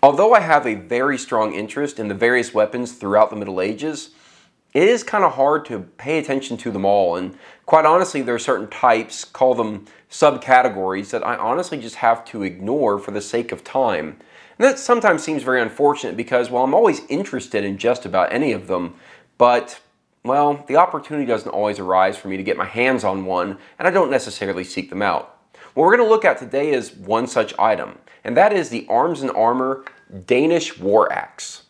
Although I have a very strong interest in the various weapons throughout the Middle Ages, it is kind of hard to pay attention to them all, and quite honestly there are certain types, call them subcategories, that I honestly just have to ignore for the sake of time. And that sometimes seems very unfortunate because, well, I'm always interested in just about any of them, but, well, the opportunity doesn't always arise for me to get my hands on one, and I don't necessarily seek them out. What we're going to look at today is one such item, and that is the Arms and Armor Danish War Axe.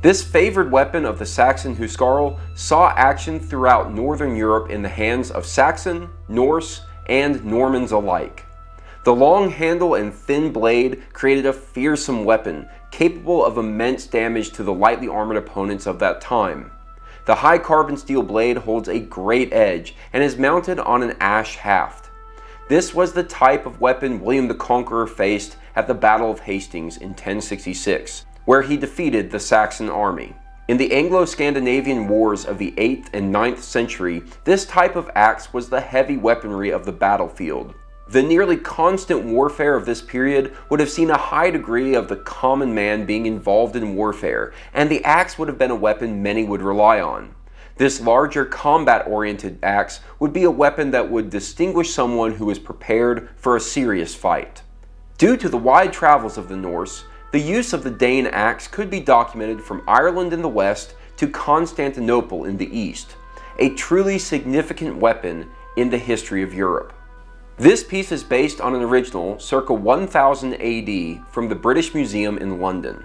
This favored weapon of the Saxon Huskarl saw action throughout Northern Europe in the hands of Saxon, Norse, and Normans alike. The long handle and thin blade created a fearsome weapon, capable of immense damage to the lightly armored opponents of that time. The high carbon steel blade holds a great edge and is mounted on an ash haft. This was the type of weapon William the Conqueror faced at the Battle of Hastings in 1066, where he defeated the Saxon army. In the Anglo-Scandinavian wars of the 8th and 9th century, this type of axe was the heavy weaponry of the battlefield. The nearly constant warfare of this period would have seen a high degree of the common man being involved in warfare, and the axe would have been a weapon many would rely on. This larger combat-oriented axe would be a weapon that would distinguish someone who was prepared for a serious fight. Due to the wide travels of the Norse, the use of the Dane axe could be documented from Ireland in the west to Constantinople in the east, a truly significant weapon in the history of Europe. This piece is based on an original circa 1000 AD from the British Museum in London.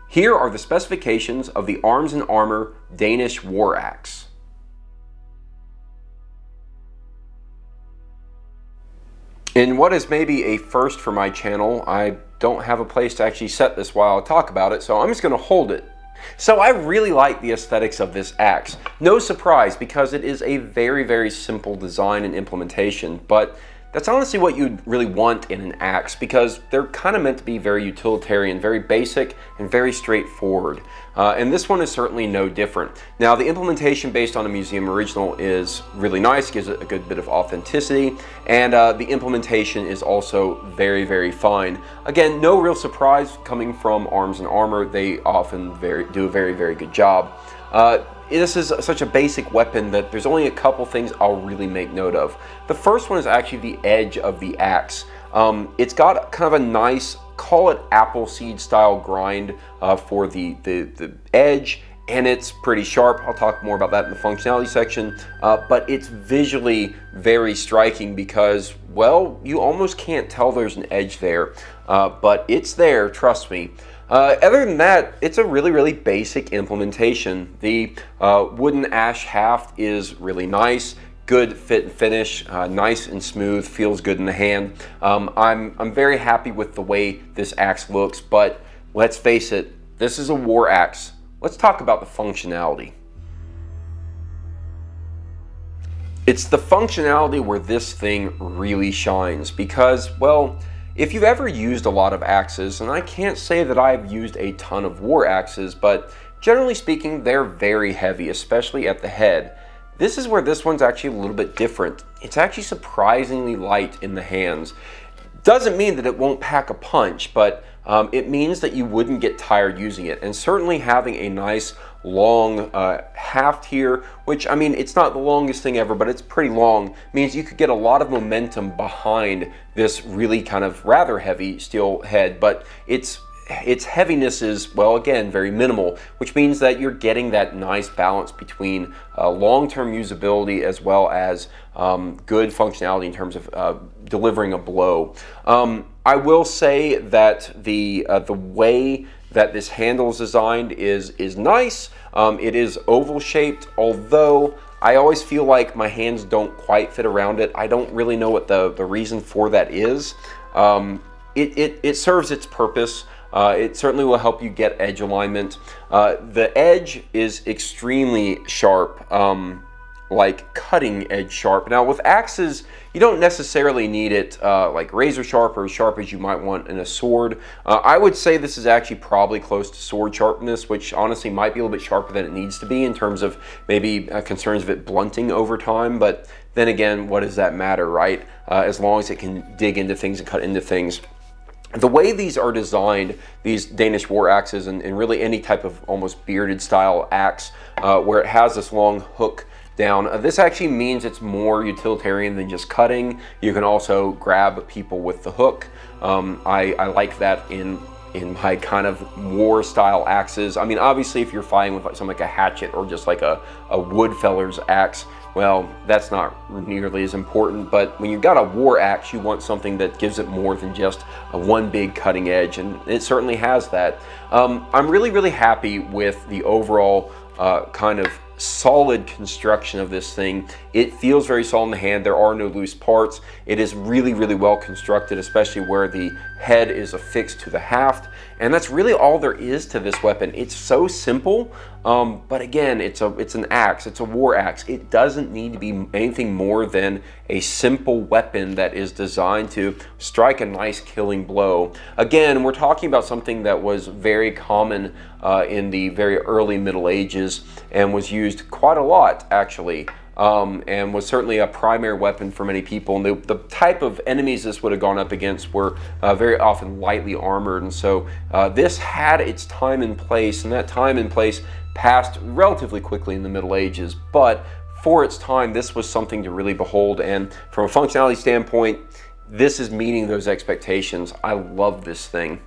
Here are the specifications of the Arms and Armor Danish War Axe. In what is maybe a first for my channel, I don't have a place to actually set this while I talk about it, so I'm just going to hold it. So I really like the aesthetics of this axe. No surprise, because it is a very, very simple design and implementation, but that's honestly what you'd really want in an axe, because they're kind of meant to be very utilitarian, very basic, and very straightforward. And this one is certainly no different. Now, the implementation based on a museum original is really nice, gives it a good bit of authenticity, and the implementation is also very, very fine. Again, no real surprise coming from Arms and Armor. They often do a very, very good job. This is such a basic weapon that there's only a couple things I'll really make note of. The first one is actually the edge of the axe. It's got kind of a nice, call it apple seed style grind for the edge, and it's pretty sharp. I'll talk more about that in the functionality section, but it's visually very striking because, well, you almost can't tell there's an edge there, but it's there, trust me. Other than that, it's a really, really basic implementation. The wooden ash haft is really nice, good fit and finish, nice and smooth, feels good in the hand. I'm very happy with the way this axe looks, but let's face it, this is a war axe. Let's talk about the functionality. It's the functionality where this thing really shines because, well, if you've ever used a lot of axes, and I can't say that I've used a ton of war axes, but generally speaking, they're very heavy, especially at the head. This is where this one's actually a little bit different. It's actually surprisingly light in the hands. Doesn't mean that it won't pack a punch, but it means that you wouldn't get tired using it. And certainly having a nice long haft here, which, I mean, it's not the longest thing ever, but it's pretty long, means you could get a lot of momentum behind this really kind of rather heavy steel head, but its heaviness is, well, again, very minimal, which means that you're getting that nice balance between long-term usability as well as good functionality in terms of delivering a blow. I will say that the way that this handle is designed is nice. It is oval shaped, although I always feel like my hands don't quite fit around it. I don't really know what the reason for that is. It serves its purpose. It certainly will help you get edge alignment. The edge is extremely sharp. like cutting edge sharp. Now with axes, you don't necessarily need it like razor sharp or as sharp as you might want in a sword. I would say this is actually probably close to sword sharpness, which honestly might be a little bit sharper than it needs to be in terms of maybe concerns of it blunting over time. But then again, what does that matter, right? As long as it can dig into things and cut into things. The way these are designed, these Danish War Axes, and really any type of almost bearded style axe, where it has this long hook down, this actually means it's more utilitarian than just cutting. You can also grab people with the hook. I like that in my kind of war style axes. I mean, obviously if you're fighting with like something like a hatchet or just like a wood feller's axe, well, that's not nearly as important. But when you've got a war axe, you want something that gives it more than just a one big cutting edge, and it certainly has that. I'm really happy with the overall kind of solid construction of this thing. It feels very solid in the hand. There are no loose parts. It is really well constructed, especially where the head is affixed to the haft. And that's really all there is to this weapon. It's so simple, but again, it's an axe. It's a war axe. It doesn't need to be anything more than a simple weapon that is designed to strike a nice killing blow. Again, we're talking about something that was very common in the very early Middle Ages and was used quite a lot, actually. And was certainly a primary weapon for many people. And the type of enemies this would have gone up against were very often lightly armored, and so this had its time and place, and that time and place passed relatively quickly in the Middle Ages. But for its time, this was something to really behold, and from a functionality standpoint, this is meeting those expectations. I love this thing.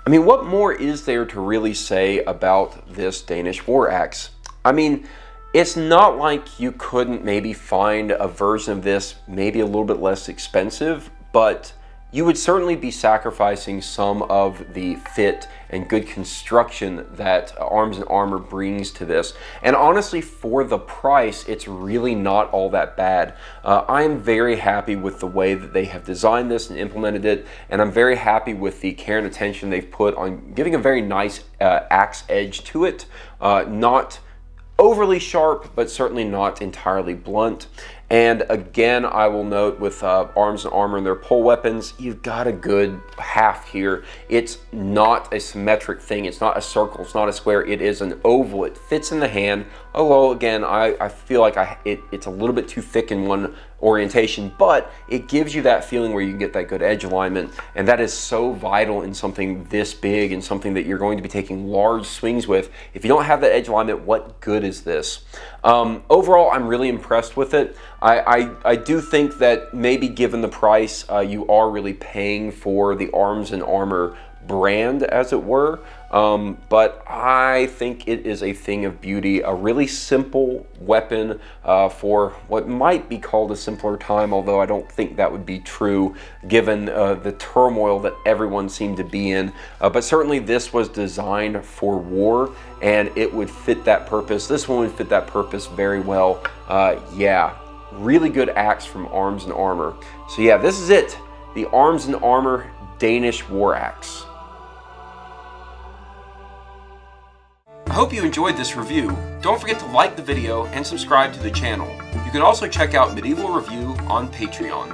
I mean, what more is there to really say about this Danish War Axe? I mean, it's not like you couldn't maybe find a version of this maybe a little bit less expensive, but you would certainly be sacrificing some of the fit and good construction that Arms and Armor brings to this. And honestly, for the price, it's really not all that bad. I am very happy with the way that they have designed this and implemented it, and I'm very happy with the care and attention they've put on giving a very nice axe edge to it. Not overly sharp, but certainly not entirely blunt. And again, I will note with Arms and Armor and their pole weapons, you've got a good haft here. It's not a symmetric thing. It's not a circle. It's not a square. It is an oval. It fits in the hand. Although, again, I feel like it's a little bit too thick in one orientation, but it gives you that feeling where you can get that good edge alignment, and that is so vital in something this big and something that you're going to be taking large swings with. If you don't have that edge alignment, what good is this? Overall, I'm really impressed with it. I do think that maybe given the price, you are really paying for the Arms and Armor brand, as it were, but I think it is a thing of beauty, a really simple weapon for what might be called a simpler time, although I don't think that would be true given the turmoil that everyone seemed to be in. But certainly this was designed for war, and it would fit that purpose. This one would fit that purpose very well. Yeah, really good axe from Arms and Armor. So yeah, this is it, the Arms and Armor Danish War Axe. I hope you enjoyed this review. Don't forget to like the video and subscribe to the channel. You can also check out Medieval Review on Patreon.